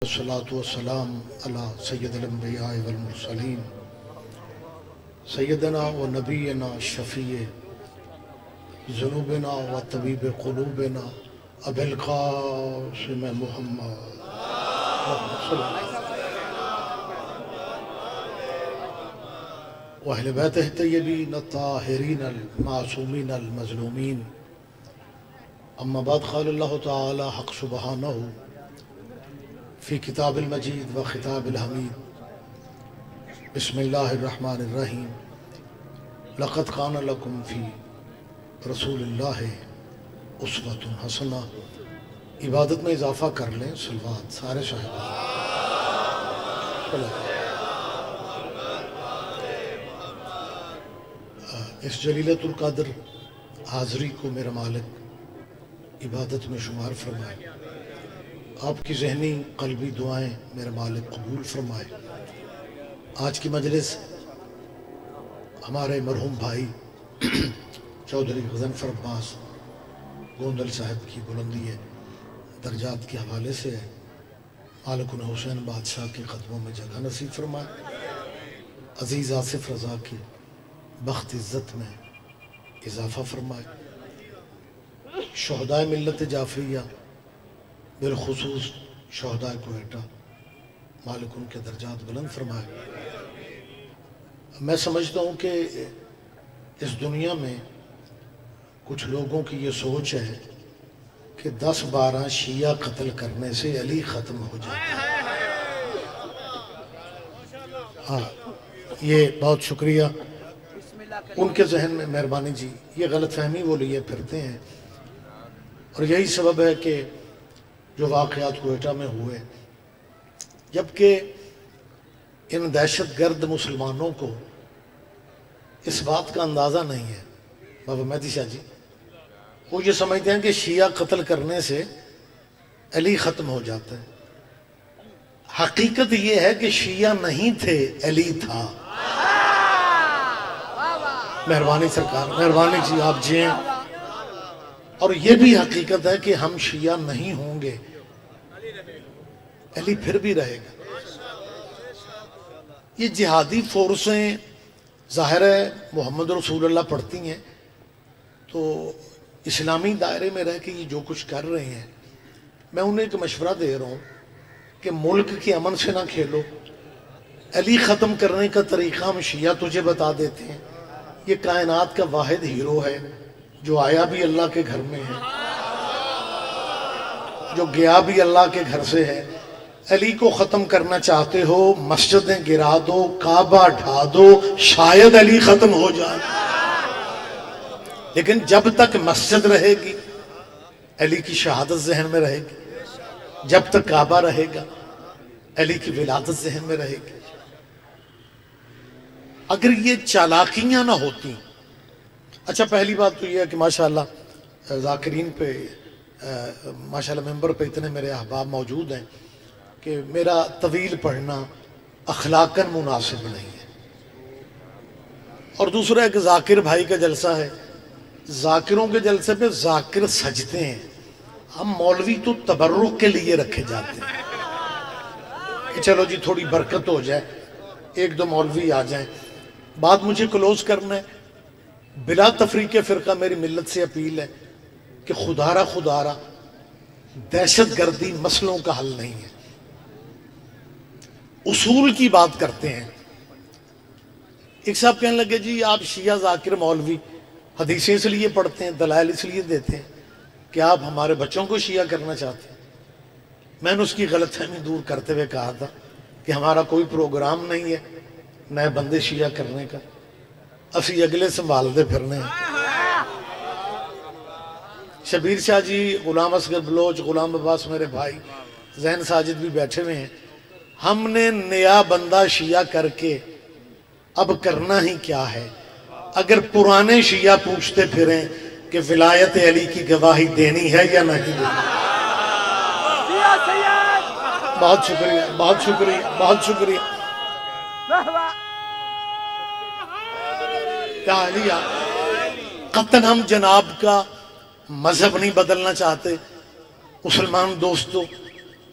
والصلاة والسلام على سید الانبیاء والمرسلین سیدنا و نبینا شفیع ذنوبنا و طبیب قلوبنا ابی القاسم محمد و اہل بیتہ الطیبین الطاہرین المعصومین المظلومین. اما بعد، قال اللہ تعالی حق سبحانہ فی کتاب المجید و خطاب الحمید. بسم اللہ الرحمن الرحیم. لقد کان لکم فی رسول اللہ اسوۃ حسنہ. عبادت میں اضافہ کر لیں صلوات سارے صاحبان. اس جلیلۃ القدر حاضری کو میرا مالک عبادت میں شمار فرمائے. آپ کی ذہنی قلبی دعائیں میرے مالک قبول فرمائے. آج کی مجلس ہمارے مرحوم بھائی چودھری غضنفر عباس گوندل صاحب کی بلندی ہے درجات کے حوالے سے ہے. مالک حسین بادشاہ کے قدموں میں جگہ نصیب فرمائے. عزیز آصف رضا کی بخت عزت میں اضافہ فرمائے. شہدائے ملت جعفریہ بالخصوص شہدائے کوئٹہ مالک ان کے درجات بلند فرمائے. میں سمجھتا ہوں کہ اس دنیا میں کچھ لوگوں کی یہ سوچ ہے کہ 10-12 شیعہ قتل کرنے سے علی ختم ہو جائے. ہاں، یہ بہت شکریہ. ان کے ذہن میں مہربانی جی یہ غلط فہمی وہ لیے پھرتے ہیں، اور یہی سبب ہے کہ جو واقعات کوئٹہ میں ہوئے، جبکہ ان دہشت گرد مسلمانوں کو اس بات کا اندازہ نہیں ہے. بابا مہدی شاہ جی وہ یہ سمجھتے ہیں کہ شیعہ قتل کرنے سے علی ختم ہو جاتا ہے. حقیقت یہ ہے کہ شیعہ نہیں تھے، علی تھا. مہربانی سرکار، مہربانی جی آپ جئیں. اور یہ بھی حقیقت ہے کہ ہم شیعہ نہیں ہوں گے، علی پھر بھی رہے گا. یہ جہادی فورسیں ظاہر ہے محمد رسول اللہ پڑھتی ہیں، تو اسلامی دائرے میں رہ کے یہ جو کچھ کر رہے ہیں، میں انہیں ایک مشورہ دے رہا ہوں کہ ملک کے امن سے نہ کھیلو. علی ختم کرنے کا طریقہ ہم شیعہ تجھے بتا دیتے ہیں. یہ کائنات کا واحد ہیرو ہے جو آیا بھی اللہ کے گھر میں ہے، جو گیا بھی اللہ کے گھر سے ہے. علی کو ختم کرنا چاہتے ہو، مسجدیں گرا دو، کعبہ ڈھا دو، شاید علی ختم ہو جائے. لیکن جب تک مسجد رہے گی علی کی شہادت ذہن میں رہے گی. جب تک کعبہ رہے گا علی کی ولادت ذہن میں رہے گی. اگر یہ چالاکیاں نہ ہوتی. اچھا، پہلی بات تو یہ ہے کہ ماشاءاللہ ذاکرین پہ ماشاءاللہ ممبر پہ اتنے میرے احباب موجود ہیں کہ میرا طویل پڑھنا اخلاقاً مناسب نہیں ہے. اور دوسرا ہے کہ ذاکر بھائی کا جلسہ ہے، ذاکروں کے جلسے پہ ذاکر سجتے ہیں. ہم مولوی تو تبرک کے لیے رکھے جاتے ہیں کہ چلو جی تھوڑی برکت ہو جائے، 1-2 مولوی آ جائیں. بات مجھے کلوز کرنا ہے. بلا تفریق فرقہ میری ملت سے اپیل ہے کہ خدا را دہشت گردی مسئلوں کا حل نہیں ہے، اصول کی بات کرتے ہیں. ایک صاحب کہنے لگے جی آپ شیعہ ذاکر مولوی حدیثیں اس لیے پڑھتے ہیں، دلائل اس لیے دیتے ہیں کہ آپ ہمارے بچوں کو شیعہ کرنا چاہتے ہیں. میں نے اس کی غلط فہمی دور کرتے ہوئے کہا تھا کہ ہمارا کوئی پروگرام نہیں ہے نئے بندے شیعہ کرنے کا، اسی اگلے سنبھال دے پھرنے ہیں. شبیر شاہ جی، غلام اصغر بلوچ، غلام عباس میرے بھائی، ذہن ساجد بھی بیٹھے ہوئے ہیں. ہم نے نیا بندہ شیعہ کر کے اب کرنا ہی کیا ہے؟ اگر پرانے شیعہ پوچھتے پھریں کہ ولایت علی کی گواہی دینی ہے یا نہیں دینی. بہت شکریہ، بہت شکریہ، بہت شکریہ. قطن ہم جناب کا مذہب نہیں بدلنا چاہتے. مسلمان دوستو،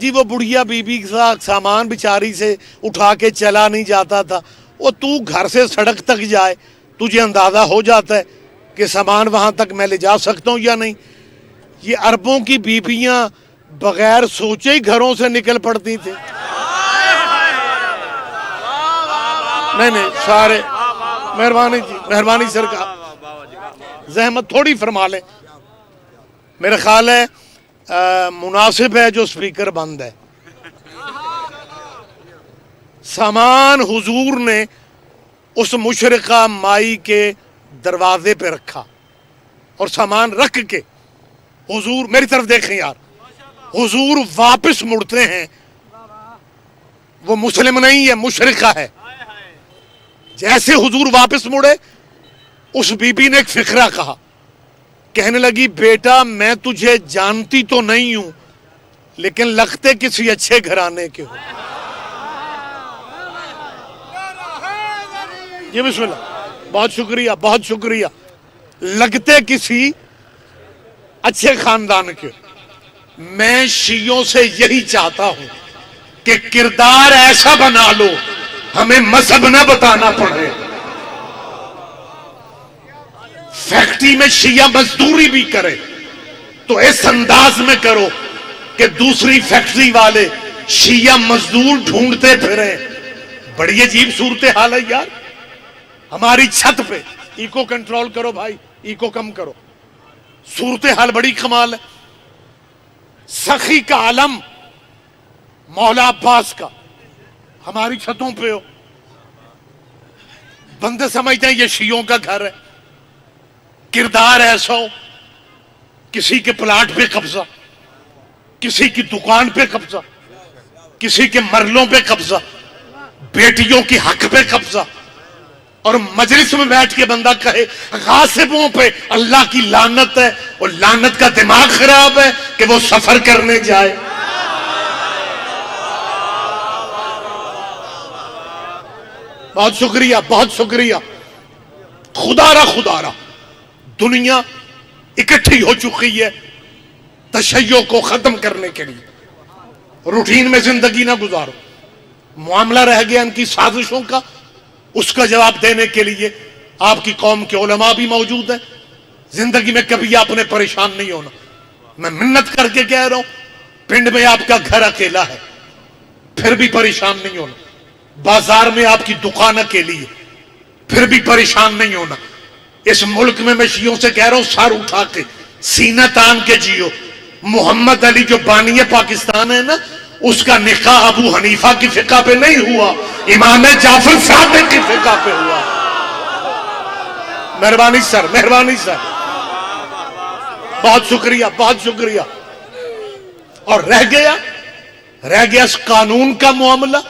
جی وہ بڑھیا بی بی کا سامان بیچاری سے اٹھا کے چلا نہیں جاتا تھا، وہ تو گھر سے سڑک تک جائے تجھے اندازہ ہو جاتا ہے کہ سامان وہاں تک میں لے جا سکتا ہوں یا نہیں۔ یہ عربوں کی بیویاں بغیر سوچے ہی گھروں سے نکل پڑتی تھیں۔ نہیں سارے مہربانی جی، مہربانی سرکار، زحمت تھوڑی فرما لیں۔ میرا خیال ہے مناسب ہے جو سپیکر بند ہے۔ سامان حضور نے اس مشرقہ مائی کے دروازے پہ رکھا، اور سامان رکھ کے حضور میری طرف دیکھیں یار، حضور واپس مڑتے ہیں۔ وہ مسلم نہیں ہے، مشرقہ ہے۔ جیسے حضور واپس مڑے، اس بی بی نے ایک فقرہ کہا، کہنے لگی بیٹا میں تجھے جانتی تو نہیں ہوں لیکن لگتے کسی اچھے گھرانے کے ہو۔ یہ بسم اللہ، بہت شکریہ بہت شکریہ، لگتے کسی اچھے خاندان کے ہو۔ میں شیعوں سے یہی چاہتا ہوں کہ کردار ایسا بنا لو ہمیں مذہب نہ بتانا پڑے۔ فیکٹری میں شیعہ مزدوری بھی کرے تو اس انداز میں کرو کہ دوسری فیکٹری والے شیعہ مزدور ڈھونڈتے پھریں۔ بڑی عجیب صورتحال ہے یار۔ ہماری چھت پہ ایکو کنٹرول کرو بھائی، ایکو کم کرو، صورتحال بڑی کمال ہے۔ سخی کا علم مولا عباس کا ہماری چھتوں پہ ہو، بندے سمجھتے ہیں یہ شیعوں کا گھر ہے۔ کردار ایسا ہو، کسی کے پلاٹ پہ قبضہ، کسی کی دکان پہ قبضہ، کسی کے مرلوں پہ قبضہ، بیٹیوں کی حق پہ قبضہ، اور مجلس میں بیٹھ کے بندہ کہے غاصبوں پہ اللہ کی لعنت ہے، اور لعنت کا دماغ خراب ہے کہ وہ سفر کرنے جائے۔ بہت شکریہ بہت شکریہ۔ خدا را دنیا اکٹھی ہو چکی ہے تشیع کو ختم کرنے کے لیے۔ روٹین میں زندگی نہ گزارو۔ معاملہ رہ گیا ان کی سازشوں کا، اس کا جواب دینے کے لیے آپ کی قوم کے علماء بھی موجود ہیں۔ زندگی میں کبھی آپ نے پریشان نہیں ہونا۔ میں منت کر کے کہہ رہا ہوں، پنڈ میں آپ کا گھر اکیلا ہے پھر بھی پریشان نہیں ہونا، بازار میں آپ کی دکان اکیلی ہے پھر بھی پریشان نہیں ہونا۔ اس ملک میں شیعوں سے کہہ رہا ہوں، سر اٹھا کے سینہ تان کے جیو۔ محمد علی جو بانی پاکستان ہے نا، اس کا نکاح ابو حنیفہ کی فقہ پہ نہیں ہوا، امام جعفر صادق کی فقہ پہ ہوا۔ مہربانی سر، مہربانی سر، بہت شکریہ بہت شکریہ۔ اور رہ گیا اس قانون کا معاملہ۔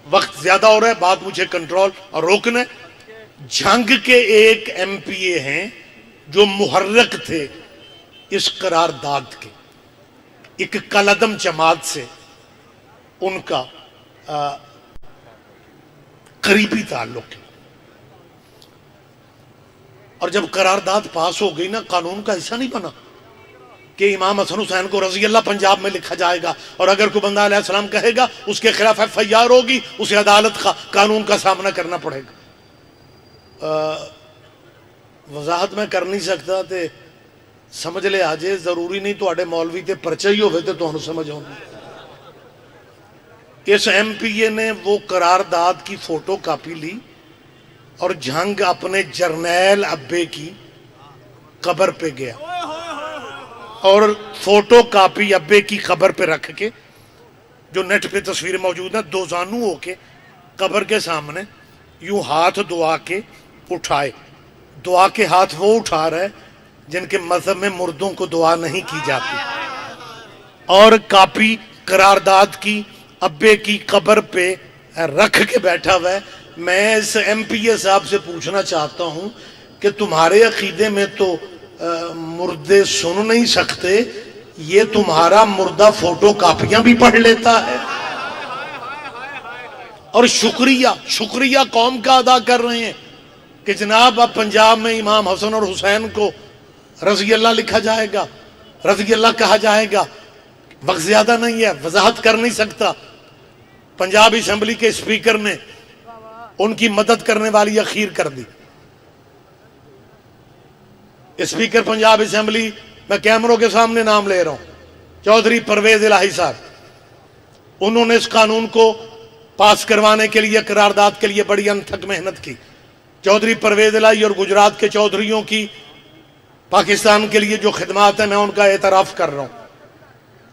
وقت زیادہ ہو رہا ہے، بات مجھے کنٹرول اور روکنا ہے۔ جنگ کے ایک ایم پی اے ہیں جو محرک تھے اس قرارداد کے، ایک کالعدم جماعت سے ان کا قریبی تعلق ہے، اور جب قرارداد پاس ہو گئی نا، قانون کا حصہ نہیں بنا کہ امام حسن حسین کو رضی اللہ پنجاب میں لکھا جائے گا، اور اگر کوئی بندہ علیہ السلام کہے گا اس کے خلاف ایف آئی آر ہوگی، اسے عدالت کا قانون کا سامنا کرنا پڑے گا۔ وضاحت میں کر نہیں سکتا تے سمجھ لے آجے، ضروری نہیں تو آڑے مولوی تے پرچہ ہی ہوئے تے تو انہوں سمجھ ہوں گے۔ اس ایم پی اے نے وہ قرارداد کی فوٹو کاپی لی اور جنگ اپنے جرنیل ابے کی قبر پہ گیا، اور فوٹو کاپی ابے کی قبر پہ رکھ کے، جو نیٹ پہ تصویر موجود ہیں، دو زانو ہو کے قبر کے سامنے یوں ہاتھ دعا کے اٹھائے۔ دعا کے ہاتھ وہ اٹھا رہے جن کے مذہب میں مردوں کو دعا نہیں کی جاتی، اور کاپی قرارداد کی ابے کی قبر پہ رکھ کے بیٹھا ہوا ہے۔ میں اس ایم پی اے صاحب سے پوچھنا چاہتا ہوں کہ تمہارے عقیدے میں تو مردے سن نہیں سکتے، یہ تمہارا مردہ فوٹو کاپیاں بھی پڑھ لیتا ہے؟ اور شکریہ قوم کا ادا کر رہے ہیں کہ جناب اب پنجاب میں امام حسن اور حسین کو رضی اللہ لکھا جائے گا، رضی اللہ کہا جائے گا۔ وقت زیادہ نہیں ہے، وضاحت کر نہیں سکتا. پنجاب اسمبلی کے اسپیکر نے ان کی مدد کرنے والی اخیر کر دی. اسپیکر پنجاب اسمبلی، میں کیمروں کے سامنے نام لے رہا ہوں، چودھری پرویز الہی صاحب، انہوں نے اس قانون کو پاس کروانے کے لیے، قرارداد کے لیے بڑی انتھک محنت کی. چودھری پرویز الہی اور گجرات کے چودھریوں کی پاکستان کے لیے جو خدمات ہیں میں ان کا اعتراف کر رہا ہوں.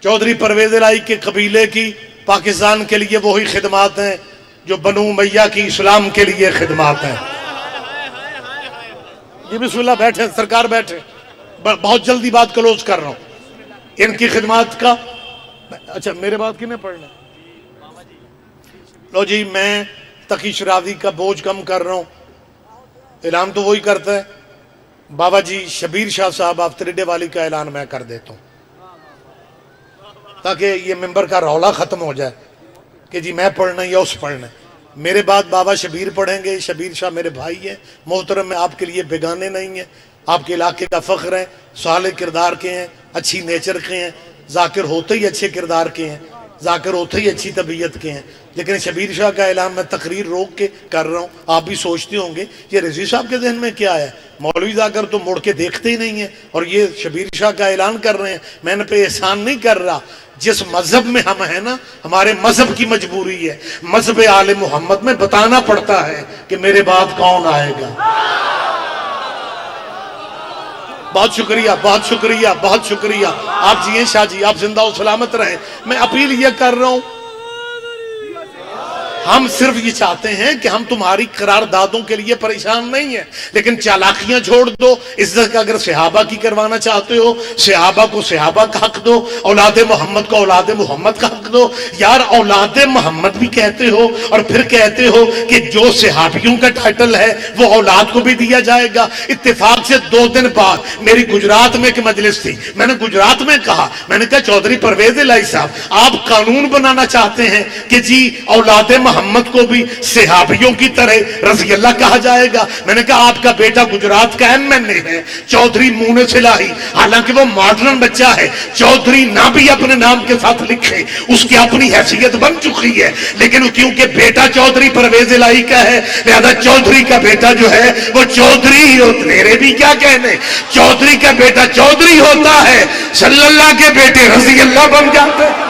چودھری پرویز الہی کے قبیلے کی پاکستان کے لیے وہی خدمات ہیں جو بنو امیہ کی اسلام کے لیے خدمات ہیں. جی بسم اللہ، بیٹھے سرکار بیٹھے، بہت جلدی بات کلوز کر رہا ہوں. ان کی خدمات کا اچھا میرے بات کنے پڑھنا؟ لو جی، میں تقی شرازی کا بوجھ کم کر رہا ہوں. اعلان تو وہی کرتا ہے. بابا جی شبیر شاہ صاحب آفتر ڈے والی کا اعلان میں کر دیتا ہوں تاکہ یہ ممبر کا رولا ختم ہو جائے کہ جی میں پڑھنا یا اس پڑھنا. میرے بعد بابا شبیر پڑھیں گے. شبیر شاہ میرے بھائی ہیں محترم، میں آپ کے لیے بیگانے نہیں ہیں، آپ کے علاقے کا فخر ہیں، صالح کردار کے ہیں، اچھی نیچر کے ہیں، ذاکر ہوتے ہی اچھے کردار کے ہیں، ذاکر ہوتے ہی اچھی طبیعت کے ہیں. لیکن شبیر شاہ کا اعلان میں تقریر روک کے کر رہا ہوں. آپ بھی سوچتے ہوں گے یہ رضوی صاحب کے ذہن میں کیا ہے، مولوی ذاکر تو مڑ کے دیکھتے ہی نہیں ہیں اور یہ شبیر شاہ کا اعلان کر رہے ہیں. میں نے پہ احسان نہیں کر رہا، جس مذہب میں ہم ہیں نا، ہمارے مذہب کی مجبوری ہے، مذہب آل محمد میں بتانا پڑتا ہے کہ میرے بعد کون آئے گا. بہت شکریہ، بہت شکریہ، بہت شکریہ. آپ جی ہیں شاہ جی، آپ زندہ و سلامت رہیں. میں اپیل یہ کر رہا ہوں، ہم صرف یہ چاہتے ہیں کہ ہم تمہاری قراردادوں کے لیے پریشان نہیں ہیں، لیکن چالاکیاں چھوڑ دو. عزت کا اگر صحابہ کی کروانا چاہتے ہو، صحابہ کو صحابہ کا حق دو، اولاد محمد کو اولاد محمد کا حق دو. یار اولاد محمد بھی کہتے ہو اور پھر کہتے ہو کہ جو صحابیوں کا ٹائٹل ہے وہ اولاد کو بھی دیا جائے گا. اتفاق سے 2 دن بعد میری گجرات میں ایک مجلس تھی. میں نے گجرات میں کہا، میں نے کہا چودھری پرویز الہی صاحب، آپ قانون بنانا چاہتے ہیں کہ جی اولاد محمد کو بھی صحابیوں کی طرح رضی اللہ کہا جائے گا. میں نے کہا آپ کا بیٹا گجرات کا MNA ہے، چودھری مونس الہی، حالانکہ وہ ماڈرن بچہ ہے، چودھری نہ بھی اپنے نام کے ساتھ لکھے، اس کی اپنی حیثیت بن چکی ہے، لیکن کیونکہ بیٹا چودھری پرویز الہی کا ہے لہذا چودھری کا بیٹا جو ہے وہ چودھری ہی ہوتا. میرے بھی کیا کہنے، چودھری کا بیٹا چودھری ہوتا ہے، صلی اللہ کے بیٹے رضی اللہ بن جاتے ہیں.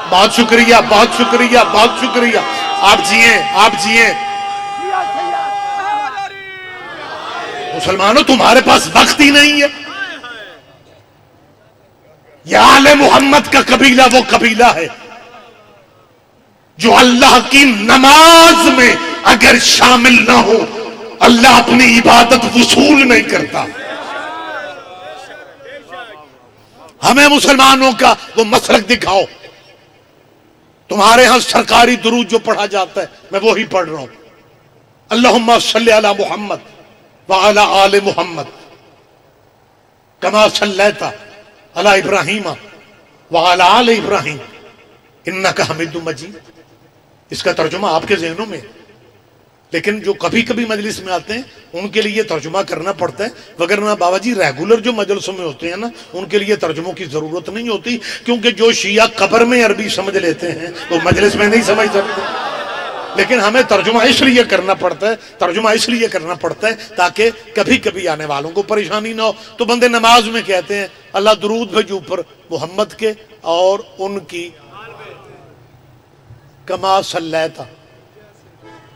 بہت شکریہ، بہت شکریہ، بہت شکریہ. آپ جیئیں، آپ جیئیں. مسلمانوں تمہارے پاس وقت ہی نہیں ہے. یہ آل محمد کا قبیلہ وہ قبیلہ ہے جو اللہ کی نماز میں اگر شامل نہ ہو اللہ اپنی عبادت وصول نہیں کرتا. ہمیں مسلمانوں کا وہ مسلک دکھاؤ. تمہارے ہاں سرکاری درود جو پڑھا جاتا ہے میں وہی پڑھ رہا ہوں، اللہم صلی علی محمد وعلی آل محمد کما صلیت علی ابراہیم وعلی آل ابراہیم انک حمید مجید. اس کا ترجمہ آپ کے ذہنوں میں، لیکن جو کبھی کبھی مجلس میں آتے ہیں ان کے لیے ترجمہ کرنا پڑتا ہے، وگرنہ بابا جی ریگولر جو مجلسوں میں ہوتے ہیں نا ان کے لیے ترجموں کی ضرورت نہیں ہوتی، کیونکہ جو شیعہ قبر میں عربی سمجھ لیتے ہیں وہ مجلس میں نہیں سمجھ سکتے. لیکن ہمیں ترجمہ اس لیے کرنا پڑتا ہے، ترجمہ اس لیے کرنا پڑتا ہے تاکہ کبھی کبھی آنے والوں کو پریشانی نہ ہو. تو بندے نماز میں کہتے ہیں اللہ درود بھیجو پر محمد کے اور ان کی کما صلیتا،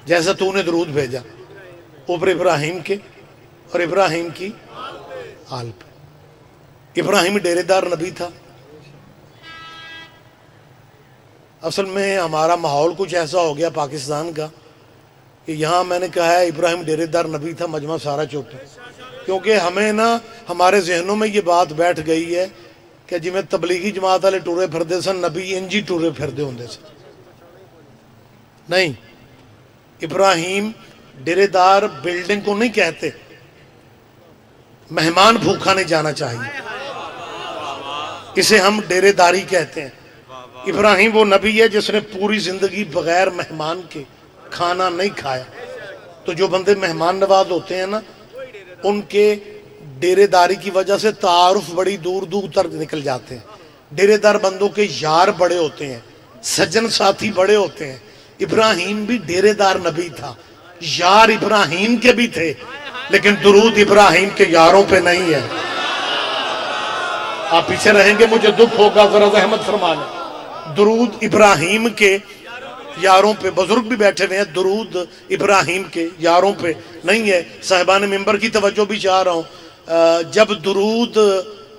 جیسا تو نے درود بھیجا اوپر ابراہیم کے اور ابراہیم کی آل پہ. ابراہیم ڈیرے دار نبی تھا. اصل میں ہمارا ماحول کچھ ایسا ہو گیا پاکستان کا کہ یہاں میں نے کہا ہے ابراہیم ڈیرے دار نبی تھا، مجمع سارا چپ ہے، کیونکہ ہمیں نا ہمارے ذہنوں میں یہ بات بیٹھ گئی ہے کہ جی میں تبلیغی جماعت والے ٹورے پھردے سن نبی انجی ٹورے پھردے ہوں دے سن. نہیں، ابراہیم ڈیرے دار بلڈنگ کو نہیں کہتے، مہمان بھوکا نہیں جانا چاہیے، اسے ہم ڈیرے داری کہتے ہیں. ابراہیم وہ نبی ہے جس نے پوری زندگی بغیر مہمان کے کھانا نہیں کھایا. تو جو بندے مہمان نواز ہوتے ہیں نا ان کے ڈیرے داری کی وجہ سے تعارف بڑی دور دور تک نکل جاتے ہیں. ڈیرے دار بندوں کے یار بڑے ہوتے ہیں, سجن ساتھی بڑے ہوتے ہیں. ابراہیم بھی ڈیرے دار نبی تھا, یار ابراہیم کے بھی تھے, لیکن درود ابراہیم کے یاروں پہ نہیں ہے. آپ پیچھے رہیں گے, مجھے دکھ ہوگا, ذرا رحمت فرمانا. درود ابراہیم کے یاروں پہ, بزرگ بھی بیٹھے ہوئے ہیں, درود ابراہیم کے یاروں پہ نہیں ہے. صاحبان ممبر کی توجہ بھی چاہ رہا ہوں, جب درود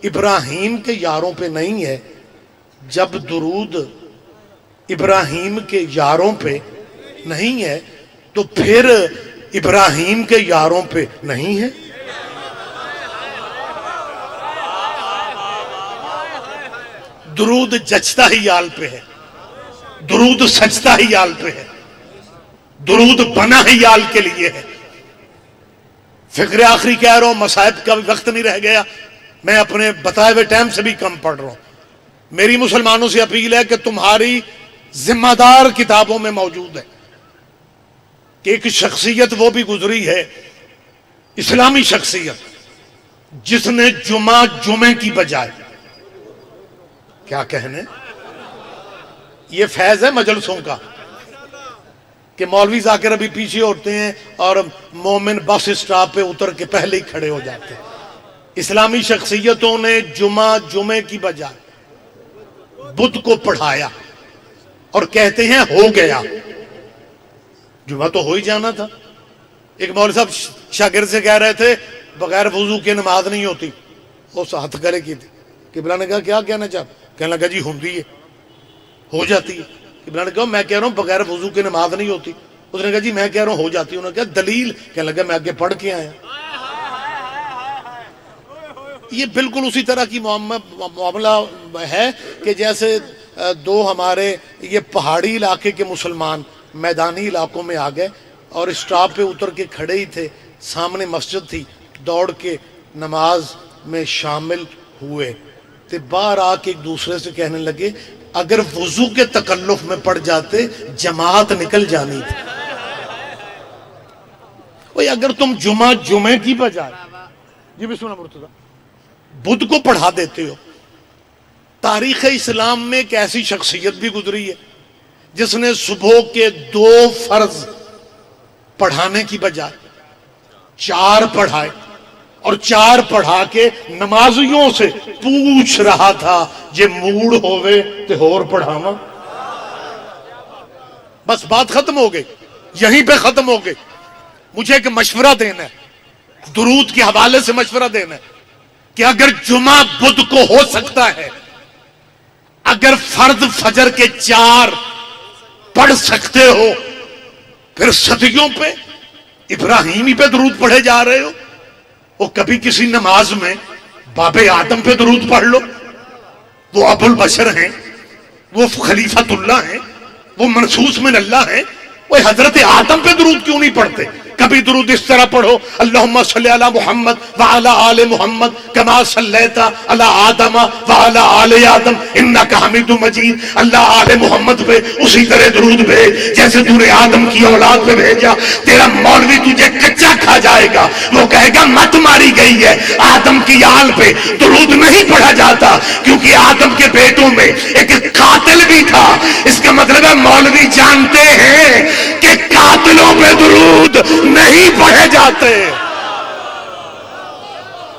ابراہیم کے یاروں پہ نہیں ہے, جب درود ابراہیم کے یاروں پہ نہیں ہے, تو پھر ابراہیم کے یاروں پہ نہیں ہے. درود جچتا ہی یال پہ ہے, درود سچتا ہی یال پہ ہے, درود بنا ہی یال کے لیے ہے. فکر آخری کہہ رہا ہوں, مصائب کا بھی وقت نہیں رہ گیا, میں اپنے بتائے ہوئے ٹائم سے بھی کم پڑھ رہا ہوں. میری مسلمانوں سے اپیل ہے کہ تمہاری ذمہ دار کتابوں میں موجود ہے کہ ایک شخصیت وہ بھی گزری ہے, اسلامی شخصیت, جس نے جمعے کی بجائے, کیا کہنے, یہ فیض ہے مجلسوں کا کہ مولوی ذاکر ابھی پیچھے ہوتے ہیں اور مومن بس اسٹاپ پہ اتر کے پہلے ہی کھڑے ہو جاتے ہیں. اسلامی شخصیتوں نے جمعے کی بجائے بدھ کو پڑھایا اور کہتے ہیں ہو گیا. جمعہ تو ہو ہی جانا تھا. ایک مولوی صاحب شاگرد سے کہہ رہے تھے بغیر وضو کے نماز نہیں ہوتی, اس ہاتھ گلے کی تھی. قبلہ نے کہا کیا کہنا چاہتے, کہنے لگا جی ہوندی ہے, ہو جاتی ہے. قبلہ نے کہا میں کہہ رہا ہوں بغیر وضو کے نماز نہیں ہوتی. اس نے کہا جی میں کہہ رہا ہوں ہو جاتی ہے. انہوں نے کہا دلیل, کہنے لگا میں آگے پڑھ کے آیا. یہ بالکل اسی طرح کی معاملہ ہے کہ جیسے دو ہمارے یہ پہاڑی علاقے کے مسلمان میدانی علاقوں میں آ گئے اور اسٹاپ پہ اتر کے کھڑے ہی تھے, سامنے مسجد تھی, دوڑ کے نماز میں شامل ہوئے. تو باہر آ کے ایک دوسرے سے کہنے لگے اگر وضو کے تکلف میں پڑ جاتے جماعت نکل جانی تھی. وہی اگر تم جمعے کی بجائے, جی بسم اللہ مرتضی, بدھ کو پڑھا دیتے ہو. تاریخ اسلام میں ایک ایسی شخصیت بھی گزری ہے جس نے صبح کے 2 فرض پڑھانے کی بجائے 4 پڑھائے, اور 4 پڑھا کے نمازیوں سے پوچھ رہا تھا جے موڑ ہوئے تے ہور پڑھاواں. بس بات ختم ہو گئی, یہیں پہ ختم ہو گئی. مجھے ایک مشورہ دینا ہے, درود کے حوالے سے مشورہ دینا ہے کہ اگر جمعہ بدھ کو ہو سکتا ہے, اگر فرض فجر کے 4 پڑھ سکتے ہو, پھر صدیوں پہ ابراہیمی پہ درود پڑھے جا رہے ہو. وہ کبھی کسی نماز میں باب آدم پہ درود پڑھ لو, وہ ابو البشر ہیں, وہ خلیفۃ اللہ ہیں, وہ منصوص من اللہ ہیں. وہ حضرت آدم پہ درود کیوں نہیں پڑھتے؟ کبھی درود اس طرح پڑھو اللہم صلی علی محمد وعلی آل محمد کما صلیت علی آدم وعلی آل آدم انکا حمید مجید. اللہ آل محمد پہ اسی طرح درود بھیج جیسے تو نے آدم کی اولاد پہ بھیجا. تیرا مولوی تجھے کچا کھا جائے گا, وہ کہے گا مت ماری گئی ہے, آدم کی آل پہ درود نہیں پڑھا جاتا کیونکہ آدم کے بیٹوں میں ایک قاتل بھی تھا. اس کا مطلب ہے مولوی جانتے ہیں کہ قاتلوں پہ درود نہیں پڑھے جاتے.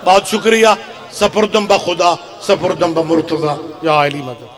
بہت شکریہ. سپردم بخدا, سپردم بمرتضی. یا علی مدد.